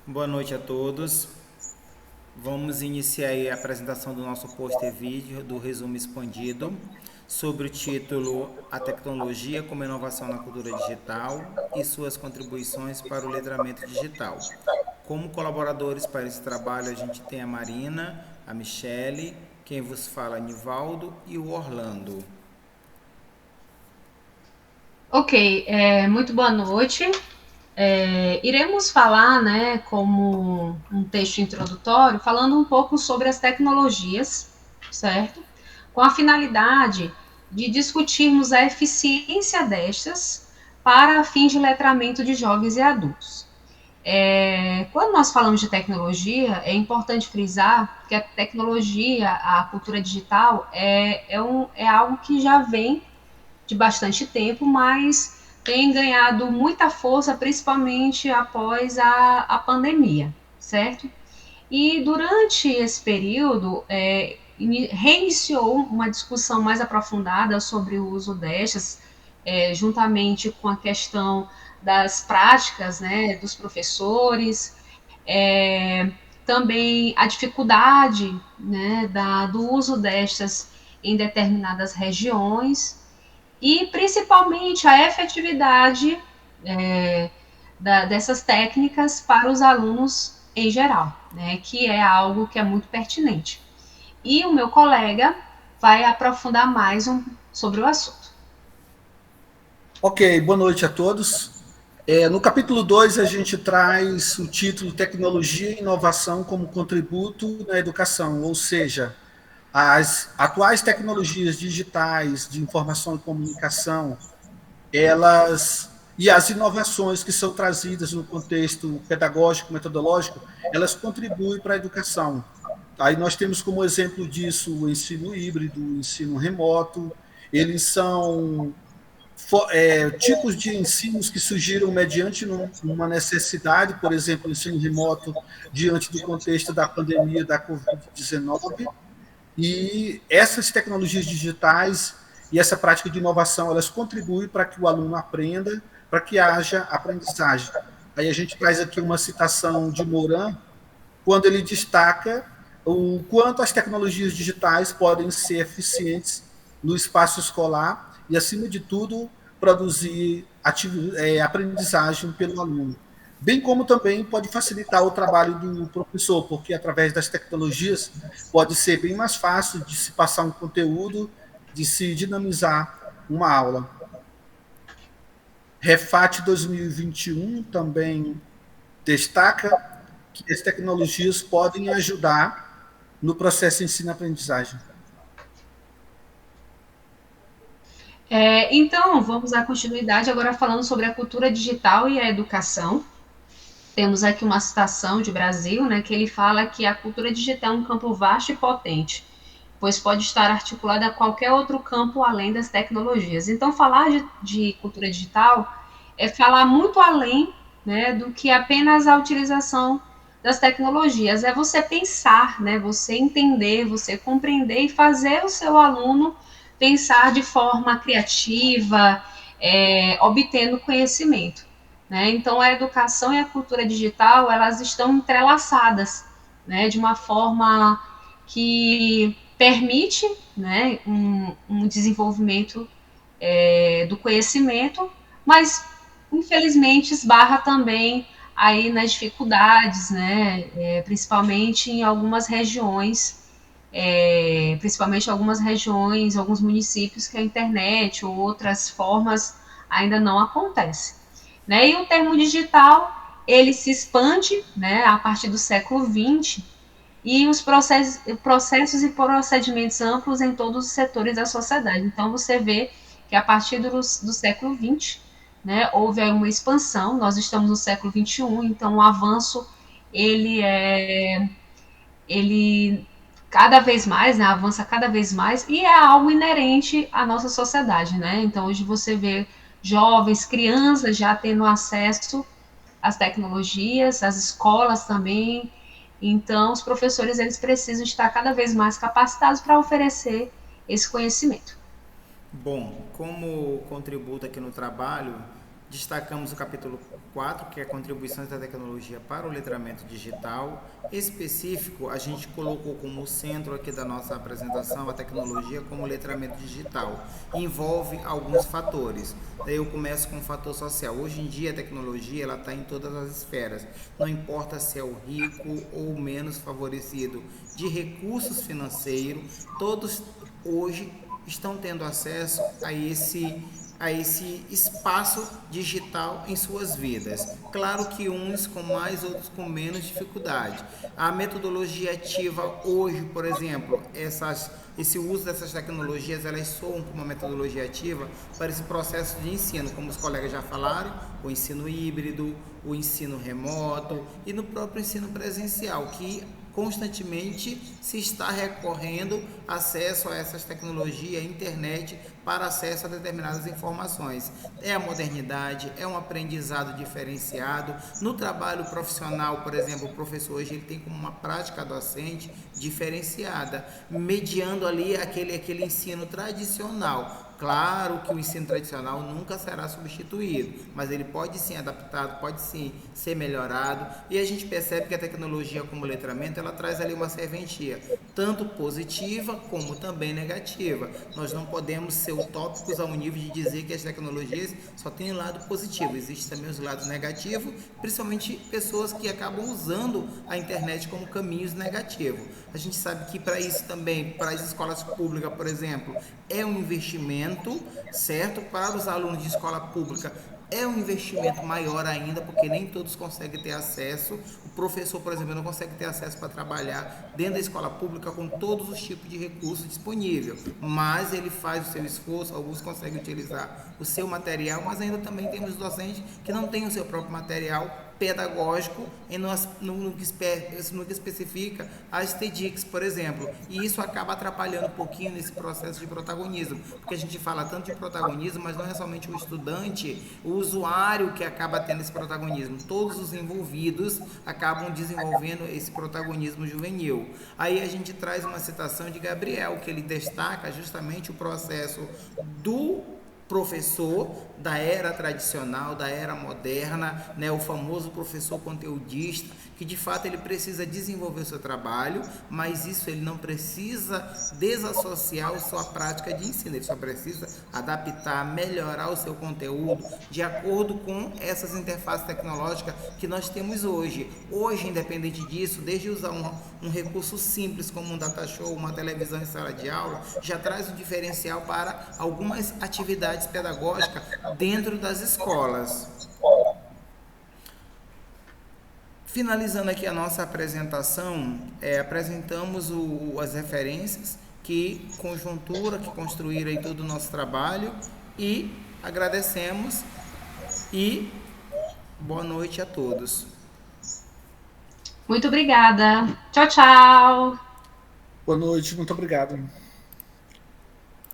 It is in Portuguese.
Boa noite a todos. Vamos iniciar aí a apresentação do nosso pôster vídeo do resumo expandido sobre o título A Tecnologia como Inovação na Cultura Digital e suas contribuições para o letramento digital. Como colaboradores para esse trabalho, a gente tem a Marina, a Michele, quem vos fala, Nivaldo e o Orlando. Ok, muito boa noite. Iremos falar, né, como um texto introdutório, falando um pouco sobre as tecnologias, certo? Com a finalidade de discutirmos a eficiência destas para fins de letramento de jovens e adultos. Quando nós falamos de tecnologia, é importante frisar que a tecnologia, a cultura digital, é algo que já vem de bastante tempo, mas tem ganhado muita força, principalmente após a pandemia, certo? E durante esse período, reiniciou uma discussão mais aprofundada sobre o uso destas, juntamente com a questão das práticas, né, dos professores, é, também a dificuldade, né, do uso destas em determinadas regiões e principalmente a efetividade é, dessas técnicas para os alunos em geral, né, que é algo que é muito pertinente. E o meu colega vai aprofundar mais sobre o assunto. Ok, boa noite a todos. No capítulo 2 a gente traz o título Tecnologia e Inovação como Contributo na Educação, ou seja, as atuais tecnologias digitais de informação e comunicação, elas e as inovações que são trazidas no contexto pedagógico, metodológico, elas contribuem para a educação. Aí nós temos como exemplo disso o ensino híbrido, o ensino remoto, eles são tipos de ensinos que surgiram mediante uma necessidade, por exemplo, o ensino remoto diante do contexto da pandemia da Covid-19, e essas tecnologias digitais e essa prática de inovação, elas contribuem para que o aluno aprenda, para que haja aprendizagem. Aí a gente traz aqui uma citação de Morin, quando ele destaca o quanto as tecnologias digitais podem ser eficientes no espaço escolar e, acima de tudo, produzir aprendizagem pelo aluno. Bem como também pode facilitar o trabalho do professor, porque através das tecnologias pode ser bem mais fácil de se passar um conteúdo, de se dinamizar uma aula. Refat 2021 também destaca que as tecnologias podem ajudar no processo de ensino-aprendizagem. Então, vamos dar continuidade agora falando sobre a cultura digital e a educação. Temos aqui uma citação de Brasil, né, que ele fala que a cultura digital é um campo vasto e potente, pois pode estar articulada a qualquer outro campo além das tecnologias. Então, falar de cultura digital é falar muito além, né, do que apenas a utilização das tecnologias. É você pensar, né, você entender, você compreender e fazer o seu aluno pensar de forma criativa, obtendo conhecimento. Né? Então, a educação e a cultura digital elas estão entrelaçadas, né, de uma forma que permite, né, um desenvolvimento do conhecimento, mas infelizmente esbarra também aí nas dificuldades, né, principalmente em algumas regiões, alguns municípios que a internet ou outras formas ainda não acontece. Né? E o termo digital ele se expande, né, a partir do século XX e os processos e procedimentos amplos em todos os setores da sociedade. Então, você vê que a partir do século XX, né, houve aí uma expansão, nós estamos no século XXI, então o avanço, ele cada vez mais, né, avança cada vez mais, e é algo inerente à nossa sociedade, né, então hoje você vê jovens, crianças já tendo acesso às tecnologias, às escolas também, então, os professores eles precisam estar cada vez mais capacitados para oferecer esse conhecimento. Bom, como contributo aqui no trabalho, Destacamos o capítulo 4, que é contribuições da tecnologia para o letramento digital. Específico, a gente colocou como centro aqui da nossa apresentação a tecnologia como letramento digital. Envolve alguns fatores. Daí eu começo com o fator social. Hoje em dia a tecnologia está em todas as esferas. Não importa se é o rico ou o menos favorecido de recursos financeiros, todos hoje estão tendo acesso a esse espaço digital em suas vidas. Claro que uns com mais, outros com menos dificuldade. A metodologia ativa hoje, por exemplo, esse uso dessas tecnologias, elas soam como uma metodologia ativa para esse processo de ensino, como os colegas já falaram, o ensino híbrido, o ensino remoto e no próprio ensino presencial, que constantemente se está recorrendo acesso a essas tecnologias, internet, para acesso a determinadas informações. É a modernidade, é um aprendizado diferenciado. No trabalho profissional, por exemplo, o professor hoje ele tem como uma prática docente diferenciada, mediando ali aquele ensino tradicional. Claro que o ensino tradicional nunca será substituído, mas ele pode sim adaptado, pode sim ser melhorado, e a gente percebe que a tecnologia como letramento, ela traz ali uma serventia, tanto positiva como também negativa. Nós não podemos ser utópicos ao nível de dizer que as tecnologias só têm um lado positivo, existem também os lados negativos, principalmente pessoas que acabam usando a internet como caminhos negativos. A gente sabe que para isso também, para as escolas públicas, por exemplo, é um investimento, certo? Para os alunos de escola pública é um investimento maior ainda, porque nem todos conseguem ter acesso. O professor, por exemplo, não consegue ter acesso para trabalhar dentro da escola pública com todos os tipos de recursos disponíveis, mas ele faz o seu esforço, alguns conseguem utilizar o seu material, mas ainda também temos docentes que não têm o seu próprio material pedagógico no que especifica as TEDx, por exemplo, e isso acaba atrapalhando um pouquinho nesse processo de protagonismo, porque a gente fala tanto de protagonismo, mas não é somente o estudante, o usuário que acaba tendo esse protagonismo, todos os envolvidos acabam desenvolvendo esse protagonismo juvenil. Aí a gente traz uma citação de Gabriel, que ele destaca justamente o processo do professor da era tradicional, da era moderna, né, o famoso professor conteudista, que de fato ele precisa desenvolver o seu trabalho, mas isso ele não precisa desassociar a sua prática de ensino, ele só precisa adaptar, melhorar o seu conteúdo de acordo com essas interfaces tecnológicas que nós temos hoje. Hoje, independente disso, desde usar um recurso simples como um data show, uma televisão em sala de aula, já traz um diferencial para algumas atividades pedagógicas dentro das escolas. Finalizando aqui a nossa apresentação, apresentamos as referências que construíram aí todo o nosso trabalho e agradecemos e boa noite a todos. Muito obrigada. Tchau, tchau. Boa noite, muito obrigado.